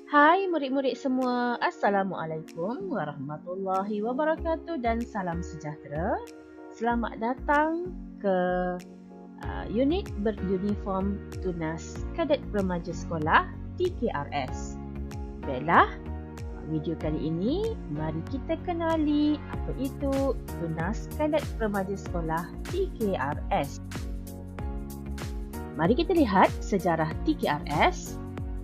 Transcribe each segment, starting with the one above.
Hai murid-murid semua, Assalamualaikum warahmatullahi wabarakatuh dan salam sejahtera. Selamat datang ke unit beruniform Tunas Kadet Remaja Sekolah TKRS. Baiklah, video kali ini mari kita kenali apa itu Tunas Kadet Remaja Sekolah TKRS. Mari kita lihat sejarah TKRS.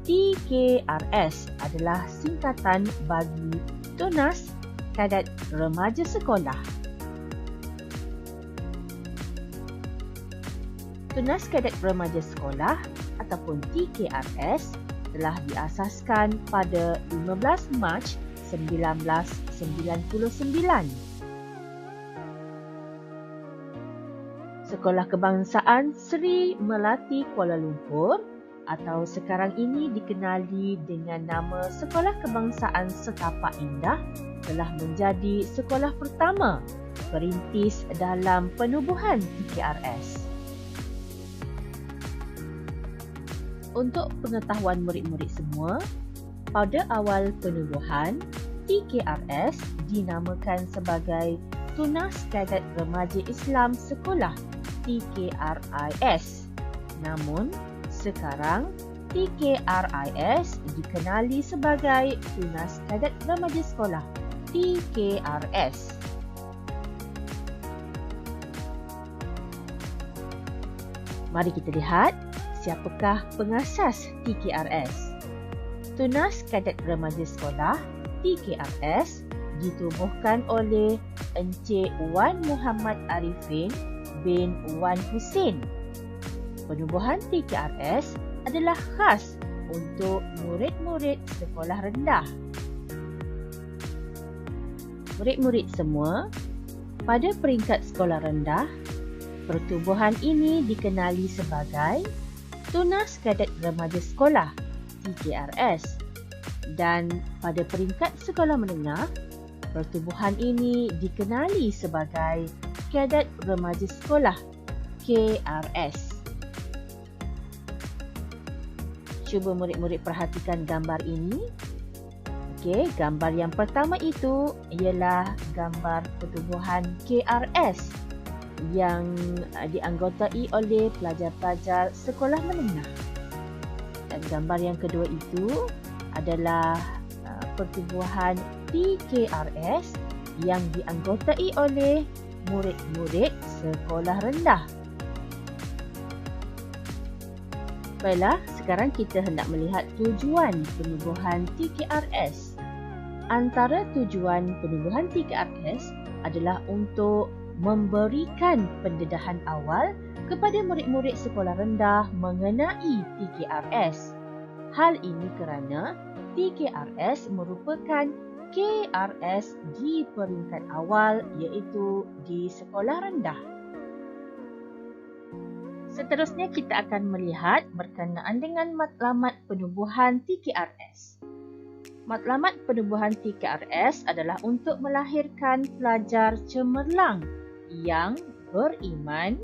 TKRS adalah singkatan bagi Tunas Kadet Remaja Sekolah. Tunas Kadet Remaja Sekolah ataupun TKRS telah diasaskan pada 15 Mac 1999. Sekolah Kebangsaan Sri Melati Kuala Lumpur atau sekarang ini dikenali dengan nama Sekolah Kebangsaan Setapak Indah telah menjadi sekolah pertama perintis dalam penubuhan TKRS. Untuk pengetahuan murid-murid semua, pada awal penubuhan, TKRS dinamakan sebagai Tunas Kadet Remaja Islam Sekolah TKRIS. Namun, sekarang TKRIS dikenali sebagai Tunas Kadet Remaja Sekolah TKRS. Mari kita lihat siapakah pengasas TKRS. Tunas Kadet Remaja Sekolah TKRS ditubuhkan oleh Encik Wan Muhammad Arifin bin Wan Husin. Penubuhan TKRS adalah khas untuk murid-murid sekolah rendah. Murid-murid semua, pada peringkat sekolah rendah, pertubuhan ini dikenali sebagai Tunas Kadet Remaja Sekolah TKRS, dan pada peringkat sekolah menengah, pertubuhan ini dikenali sebagai Kadet Remaja Sekolah KRS. Cuba murid-murid perhatikan gambar ini. Okey, gambar yang pertama itu ialah gambar pertubuhan KRS yang dianggotai oleh pelajar-pelajar sekolah menengah. Dan gambar yang kedua itu adalah pertubuhan TKRS yang dianggotai oleh murid-murid sekolah rendah. Baiklah, sekarang kita hendak melihat tujuan penubuhan TKRS. Antara tujuan penubuhan TKRS adalah untuk memberikan pendedahan awal kepada murid-murid sekolah rendah mengenai TKRS. Hal ini kerana TKRS merupakan KRS di peringkat awal iaitu di sekolah rendah. Seterusnya kita akan melihat berkenaan dengan matlamat penubuhan TKRS. Matlamat penubuhan TKRS adalah untuk melahirkan pelajar cemerlang yang beriman,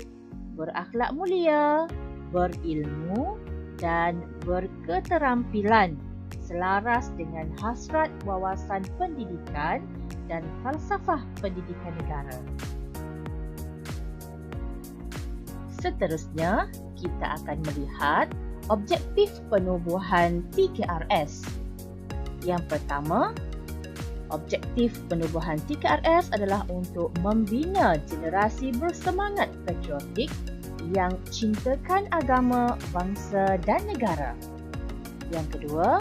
berakhlak mulia, berilmu dan berketerampilan selaras dengan hasrat wawasan pendidikan dan falsafah pendidikan negara. Seterusnya, kita akan melihat objektif penubuhan TKRS. Yang pertama, objektif penubuhan TKRS adalah untuk membina generasi bersemangat patriotik yang cintakan agama, bangsa dan negara. Yang kedua,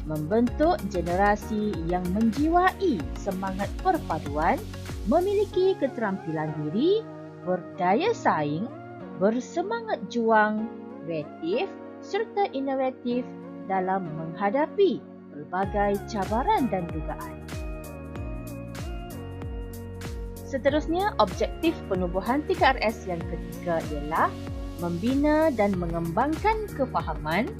membentuk generasi yang menjiwai semangat perpaduan, memiliki keterampilan diri, berdaya saing, bersemangat juang, kreatif serta inovatif dalam menghadapi pelbagai cabaran dan dugaan. Seterusnya, objektif penubuhan TKRS yang ketiga ialah membina dan mengembangkan kefahaman,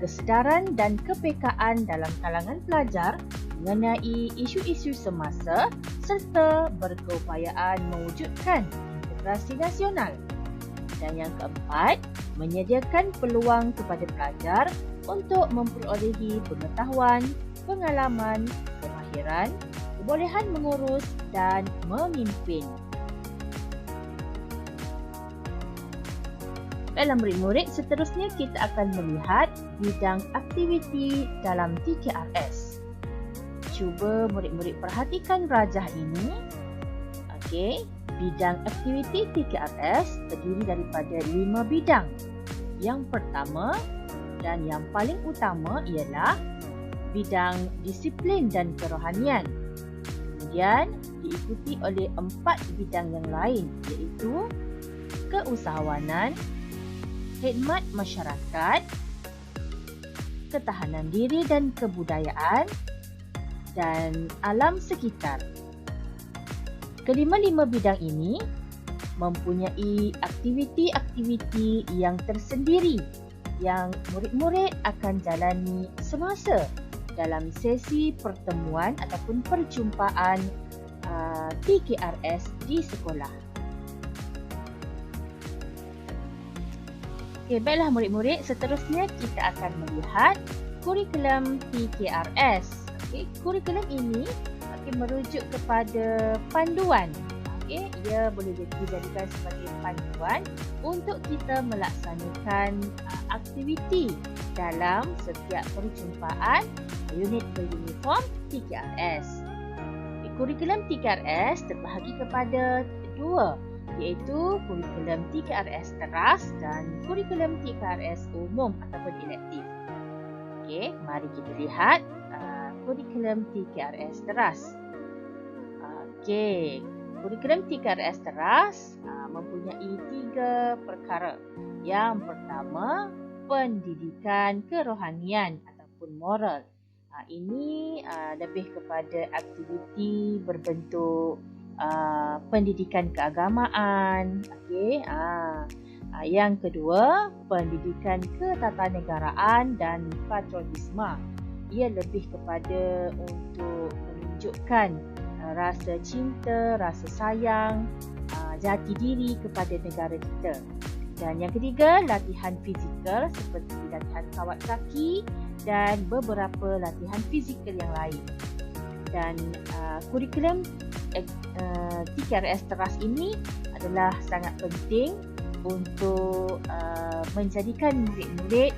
kesedaran dan kepekaan dalam kalangan pelajar mengenai isu-isu semasa serta berkeupayaan mewujudkan integrasi nasional. Dan yang keempat, menyediakan peluang kepada pelajar untuk memperolehi pengetahuan, pengalaman, kemahiran, kebolehan mengurus dan memimpin. Dalam murid-murid, seterusnya kita akan melihat bidang aktiviti dalam TKRS. Cuba murid-murid perhatikan rajah ini. Okey, bidang aktiviti TKRS terdiri daripada 5 bidang. Yang pertama dan yang paling utama ialah bidang disiplin dan kerohanian. Kemudian diikuti oleh 4 bidang yang lain, iaitu keusahawanan, khidmat masyarakat, ketahanan diri dan kebudayaan, dan alam sekitar. Kelima-lima bidang ini mempunyai aktiviti-aktiviti yang tersendiri yang murid-murid akan jalani semasa dalam sesi pertemuan ataupun perjumpaan TKRS di sekolah. Okey, baiklah murid-murid, seterusnya kita akan melihat kurikulum TKRS. Okey, kurikulum ini merujuk kepada panduan. Okey, ia boleh dijadikan sebagai panduan untuk kita melaksanakan aktiviti dalam setiap perjumpaan unit beruniform TKRS. Okay, kurikulum TKRS terbahagi kepada 2, iaitu kurikulum TKRS teras dan kurikulum TKRS umum ataupun elektif. Okey, mari kita lihat kurikulum TKRS teras. Okey, kurikulum TKRS teras mempunyai 3 perkara. Yang pertama, pendidikan kerohanian ataupun moral. Ini lebih kepada aktiviti berbentuk pendidikan keagamaan. Okey. Yang kedua, pendidikan ketatanegaraan dan patriotisme. Ia lebih kepada untuk menunjukkan rasa cinta, rasa sayang, jati diri kepada negara kita. Dan yang ketiga, latihan fizikal seperti latihan kawat kaki dan beberapa latihan fizikal yang lain. Dan kurikulum TKRS teras ini adalah sangat penting untuk menjadikan murid-murid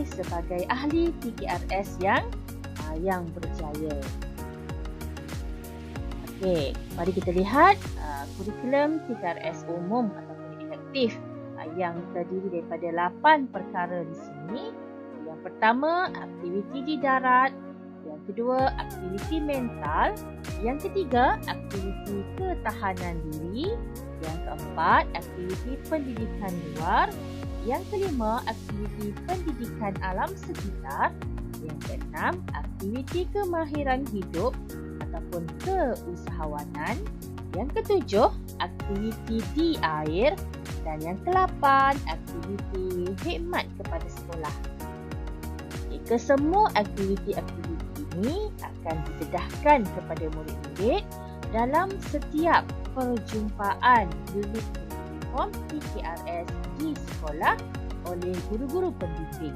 sebagai ahli TKRS yang berjaya. Okey, mari kita lihat kurikulum TKRS umum ataupun elektif yang terdiri daripada 8 perkara di sini. Yang pertama, aktiviti di darat. Yang kedua, aktiviti mental. Yang ketiga, aktiviti ketahanan diri. Yang keempat, aktiviti pendidikan luar. Yang kelima, aktiviti pendidikan alam sekitar. Yang keenam, aktiviti kemahiran hidup ataupun keusahawanan. Yang ketujuh, aktiviti di air. Dan yang ke-8, aktiviti khidmat kepada sekolah. Kesemua aktiviti-aktiviti ini akan didedahkan kepada murid-murid dalam setiap perjumpaan unit uniform TKRS di sekolah oleh guru-guru pendidik.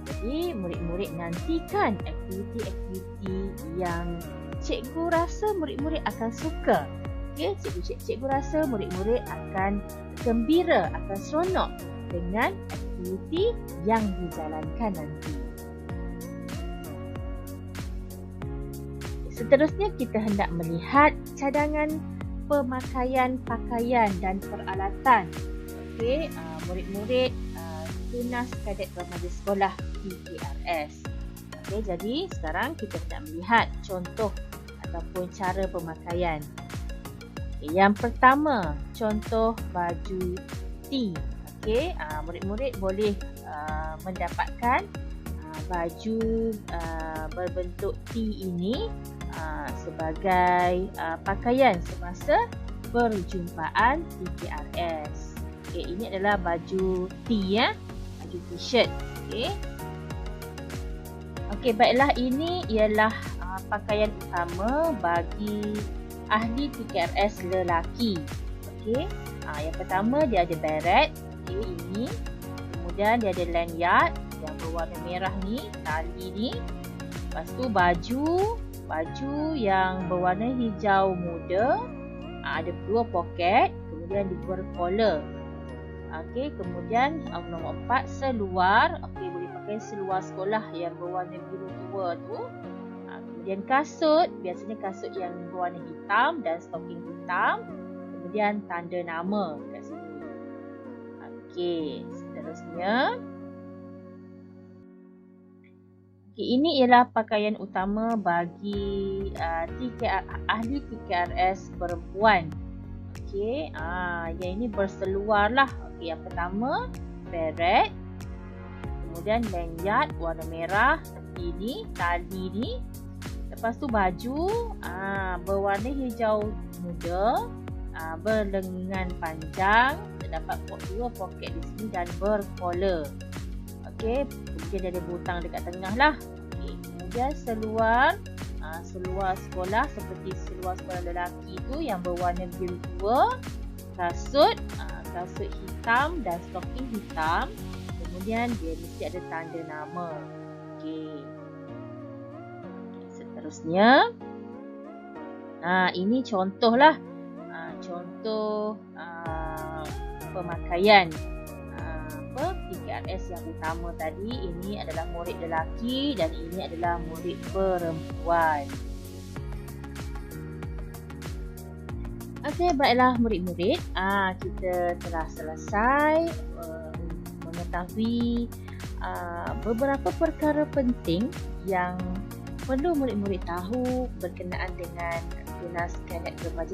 Jadi murid-murid nantikan aktiviti-aktiviti yang cikgu rasa murid-murid akan suka. Okay, cikgu rasa murid-murid akan gembira, akan seronok dengan aktiviti yang dijalankan nanti. Seterusnya kita hendak melihat cadangan pemakaian pakaian dan peralatan. Okey, murid-murid tunas kadet remaja sekolah TKRS. Okey, jadi sekarang kita hendak melihat contoh ataupun cara pemakaian. Yang pertama, contoh baju T. Okey, murid-murid boleh mendapatkan baju berbentuk T ini sebagai pakaian semasa perjumpaan TKRS. Okey, ini adalah baju T ya, baju t-shirt. Okey. Okey, baiklah, ini ialah pakaian utama bagi ahli TKRS lelaki. Okey. Yang pertama dia ada beret, okey, ini. Kemudian dia ada lanyard, yang berwarna merah ni, tali ni. Lepas tu baju yang berwarna hijau muda, ada 2 poket, kemudian dia bercollar. Okey, kemudian nombor 4, seluar. Okey, boleh pakai seluar sekolah yang berwarna biru tua tu. Kemudian kasut, biasanya kasut yang berwarna hitam dan stoking hitam. Kemudian tanda nama kat sini. Okey, seterusnya. Okey, ini ialah pakaian utama bagi ahli PKRS perempuan. Okey, yang ini berseluar lah. Okey, yang pertama beret, kemudian lanyard warna merah, ini tali ni. Lepas tu baju berwarna hijau muda, berlengan panjang, terdapat 2 poket di sini dan bercollar. Okey, kemudian ada butang dekat tengah lah. Okey, kemudian seluar sekolah seperti seluar sekolah lelaki tu yang berwarna biru tua, kasut hitam dan stoking hitam. Kemudian dia mesti ada tanda nama. Okey. Seterusnya, ini contohlah. Contoh pemakaian PKRS yang utama tadi. Ini adalah murid lelaki dan ini adalah murid perempuan. Okey, baiklah murid-murid, kita telah selesai mengetahui beberapa perkara penting yang perlu murid-murid tahu berkenaan dengan tunas kaedah remaja